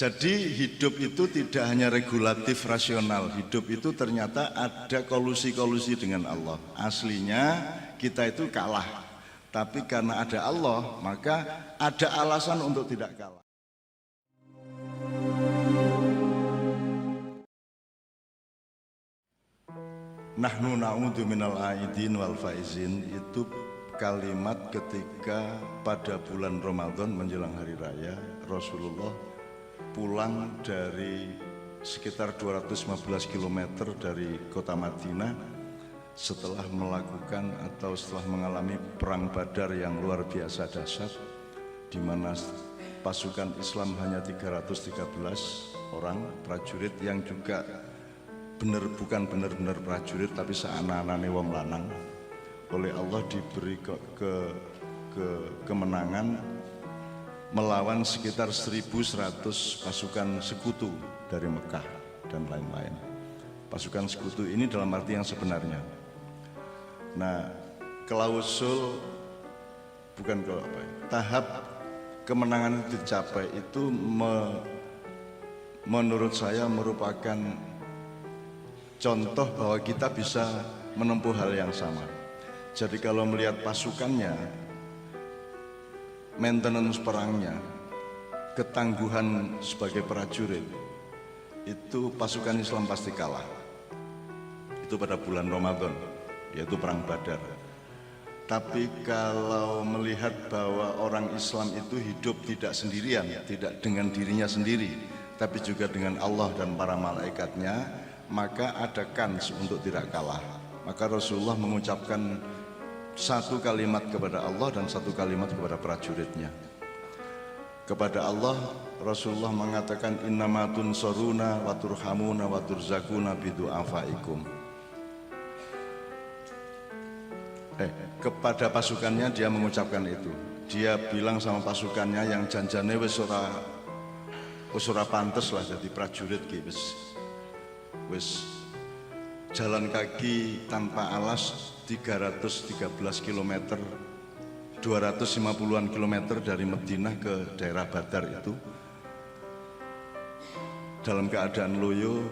Jadi hidup itu tidak hanya regulatif rasional, hidup itu ternyata ada kolusi-kolusi dengan Allah. Aslinya kita itu kalah, tapi karena ada Allah maka ada alasan untuk tidak kalah. Nahnu na'udzu minal aidin wal faizin itu kalimat ketika pada bulan Ramadan menjelang hari raya Rasulullah pulang dari sekitar 215 km dari kota Madinah setelah melakukan atau setelah mengalami perang Badar yang luar biasa dahsyat, di mana pasukan Islam hanya 313 orang prajurit yang juga bukan benar-benar prajurit tapi seanak-anaknya wong lanang. Oleh Allah diberi kemenangan melawan sekitar 1.100 pasukan sekutu dari Mekah dan lain-lain. Pasukan sekutu ini dalam arti yang sebenarnya. Nah, tahap kemenangan itu dicapai itu menurut saya merupakan contoh bahwa kita bisa menempuh hal yang sama. Jadi kalau melihat pasukannya, maintenance perangnya, ketangguhan sebagai prajurit, itu pasukan Islam pasti kalah. Itu pada bulan Ramadan, yaitu perang Badar. Tapi kalau melihat bahwa orang Islam itu hidup tidak sendirian, tidak dengan dirinya sendiri, tapi juga dengan Allah dan para malaikatnya, maka ada kans untuk tidak kalah. Maka Rasulullah mengucapkan satu kalimat kepada Allah dan satu kalimat kepada prajuritnya. Kepada Allah, Rasulullah mengatakan innama tunsuruna wa turhamuna wa turzakuna bidu'afaikum. Kepada pasukannya dia mengucapkan itu. Dia bilang sama pasukannya yang janjane wis ora pantes lah jadi prajurit ki, wis jalan kaki tanpa alas 313 km, 250-an kilometer dari Madinah ke daerah Badar itu dalam keadaan loyo,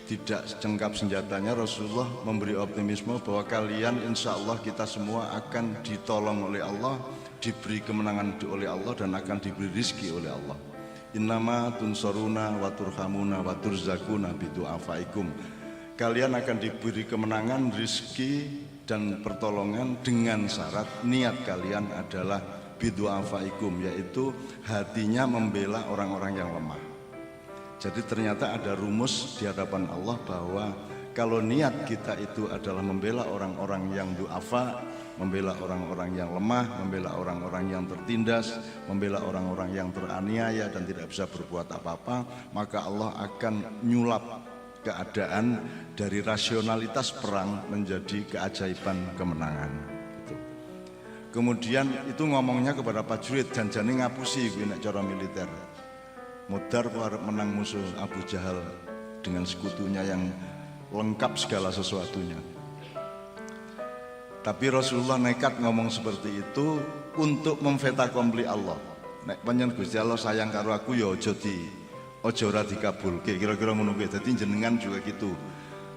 tidak cengkap senjatanya. Rasulullah memberi optimisme bahwa kalian insya Allah kita semua akan ditolong oleh Allah, diberi kemenangan oleh Allah dan akan diberi rizki oleh Allah. Innama tunsuruna wa turhamuna wa turzakuna bidu'afaikum. Kalian akan diberi kemenangan, rizki dan pertolongan dengan syarat niat kalian adalah bidu'afaikum, yaitu hatinya membela orang-orang yang lemah. Jadi ternyata ada rumus di hadapan Allah bahwa kalau niat kita itu adalah membela orang-orang yang du'afa, membela orang-orang yang lemah, membela orang-orang yang tertindas, membela orang-orang yang teraniaya dan tidak bisa berbuat apa-apa, maka Allah akan nyulap keadaan dari rasionalitas perang menjadi keajaiban kemenangan. Gitu. Kemudian itu ngomongnya kepada prajurit, janjane ngapusi kuwi nek cara militer. Mudar arep menang musuh Abu Jahal dengan sekutunya yang lengkap segala sesuatunya. Tapi Rasulullah nekat ngomong seperti itu untuk memfetakompli Allah. Nek panjenengan Gusti Allah sayang karo aku ya ojo ora dikabulke, kira-kira ngono kuwi. Dadi jenengan juga gitu.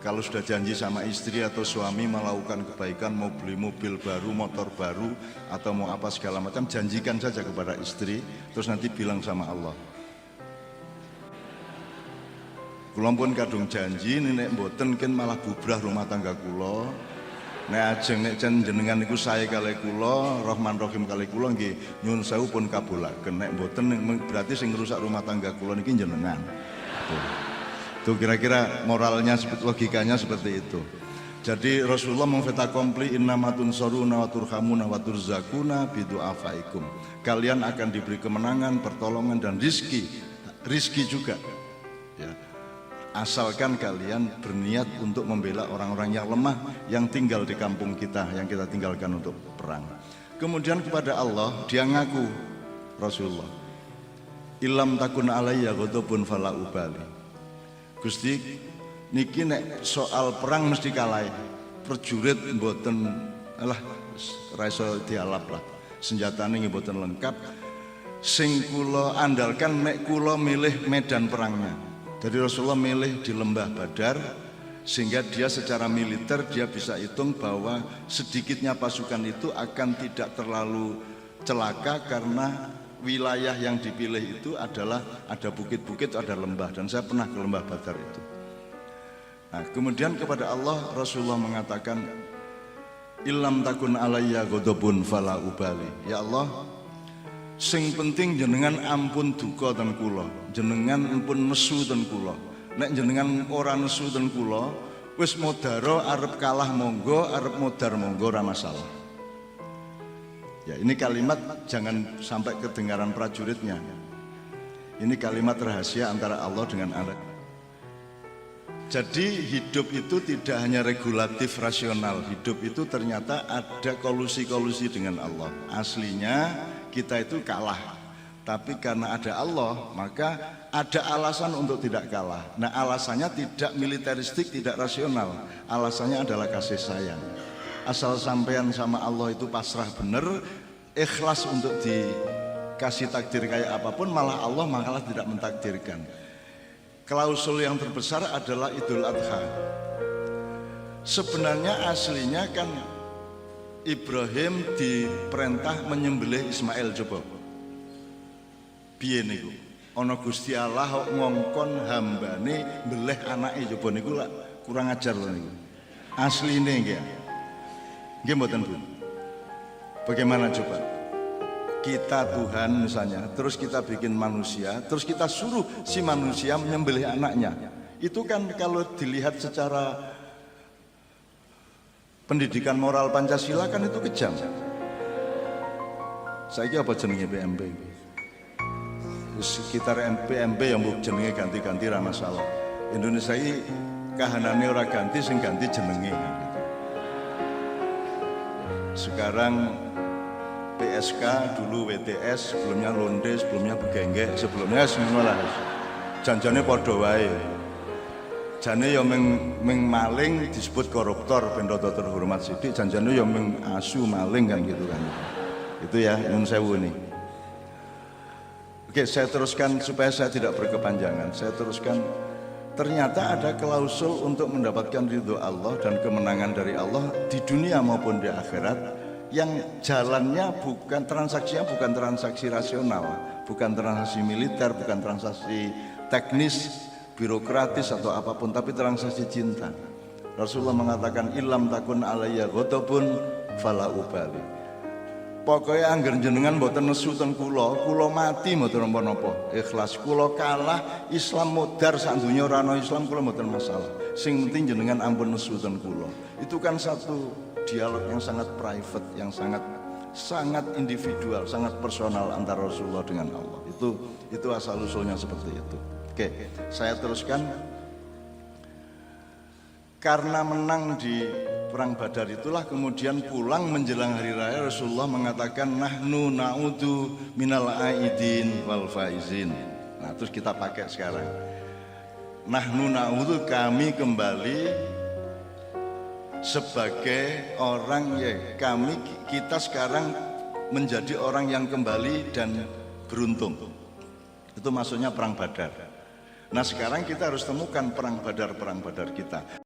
Kalau sudah janji sama istri atau suami melakukan kebaikan, mau beli mobil baru, motor baru atau mau apa segala macam, janjikan saja kepada istri, terus nanti bilang sama Allah. Kula pun kadung janji nek mboten ken malah bubrah rumah tangga kula. Nek ajeng nek jenengan niku sae kalih kula, Rahman Rahim kalih kula nggih nyuwun sewu pun kabulaken. Nek mboten berarti sing ngrusak rumah tangga kula niki jenengan. Tuh kira-kira moralnya, logikanya seperti itu. Jadi Rasulullah memfetakompli innamatun soruna wa turhamuna wa turzakuna bidu'afaikum. Kalian akan diberi kemenangan, pertolongan dan rizki juga. Ya. Asalkan kalian berniat untuk membela orang-orang yang lemah yang tinggal di kampung kita, yang kita tinggalkan untuk perang. Kemudian kepada Allah dia ngaku, Rasulullah, ilam takun alayya ghadabun fala ubali. Gusti niki nek soal perang mesti kalah. Prajurit mboten alah ra iso dialap lah. Senjatane nggih mboten lengkap. sing kula andalkan mek kula milih medan perangnya. Jadi Rasulullah milih di lembah Badar, sehingga dia secara militer dia bisa hitung bahwa sedikitnya pasukan itu akan tidak terlalu celaka karena wilayah yang dipilih itu adalah ada bukit-bukit, ada lembah, dan saya pernah ke lembah Badar itu. Nah, kemudian kepada Allah Rasulullah mengatakan, Illam takun alayya ghadabun fala ubali. Ya Allah, sing penting jenengan ampun duka ten kula, jenengan ampun nesu ten kula. Nek jenengan ora nesu ten kula, wis modaro arep kalah monggo, arep modar monggo ora masalah. Ya, ini kalimat jangan sampai kedengaran prajuritnya. Ini kalimat rahasia antara Allah dengan anak. Jadi hidup itu tidak hanya regulatif rasional. Hidup itu ternyata ada kolusi-kolusi dengan Allah. Aslinya kita itu kalah, tapi karena ada Allah maka ada alasan untuk tidak kalah. Nah, alasannya tidak militeristik, tidak rasional. Alasannya adalah kasih sayang. Asal sampean sama Allah itu pasrah bener, ikhlas untuk dikasih takdir kayak apapun, malah Allah malah tidak mentakdirkan. Klausul yang terbesar adalah Idul Adha. Sebenarnya aslinya kan Ibrahim diperintah menyembelih Ismail. Coba piye niku? Ana Gusti Allah kok ngongkon hambane mbelih anake, coba niku lak kurang ajar lho niku. Asline nggih. Nggih mboten, Bu? Bagaimana coba? Kita Tuhan misalnya, terus kita bikin manusia, terus kita suruh si manusia menyembelih anaknya. Itu kan kalau dilihat secara pendidikan moral Pancasila kan itu kejam. Saiki apa jenenge PMB? Sekitar PMB yang mbok jenenge ganti-ganti ra masalah. Indonesia ini kahanane ora ganti, sing ganti jenenge. Sekarang PSK, dulu WTS, sebelumnya Londe, sebelumnya Begenggek, sebelumnya semuanya lah. Janjane padha wae. Jane ya ming maling disebut koruptor, ben rada terhormat sithik, janjane ya ming asu maling kan gitu kan. Itu ya nyun sewu nih. Oke, saya teruskan supaya saya tidak berkepanjangan. Saya teruskan. Ternyata ada klausul untuk mendapatkan ridho Allah dan kemenangan dari Allah di dunia maupun di akhirat, yang jalannya bukan transaksinya, bukan transaksi rasional, bukan transaksi militer, bukan transaksi teknis, birokratis atau apapun, tapi transaksi cinta. Rasulullah mengatakan, Illam takun alayya ghadabun fala ubali. Pokoknya angger jenengan mboten nesu ten kula mati mboten napa-napa. Ikhlas, kula kalah, Islam modar sak donya ora ana Islam, kula mboten masalah. Sing penting jenengan ampun nesu ten kula. Itu kan satu dialog yang sangat private, yang sangat individual, sangat personal antara Rasulullah dengan Allah. Itu asal usulnya seperti itu. Oke, saya teruskan. Karena menang di perang Badar itulah kemudian pulang menjelang hari raya Rasulullah mengatakan nahnu na'udu minal aidin wal faizin. Nah, terus kita pakai sekarang. Nahnu na'udu, kami kembali sebagai orang kita sekarang menjadi orang yang kembali dan beruntung. Itu maksudnya perang Badar. Nah, sekarang kita harus temukan perang Badar kita.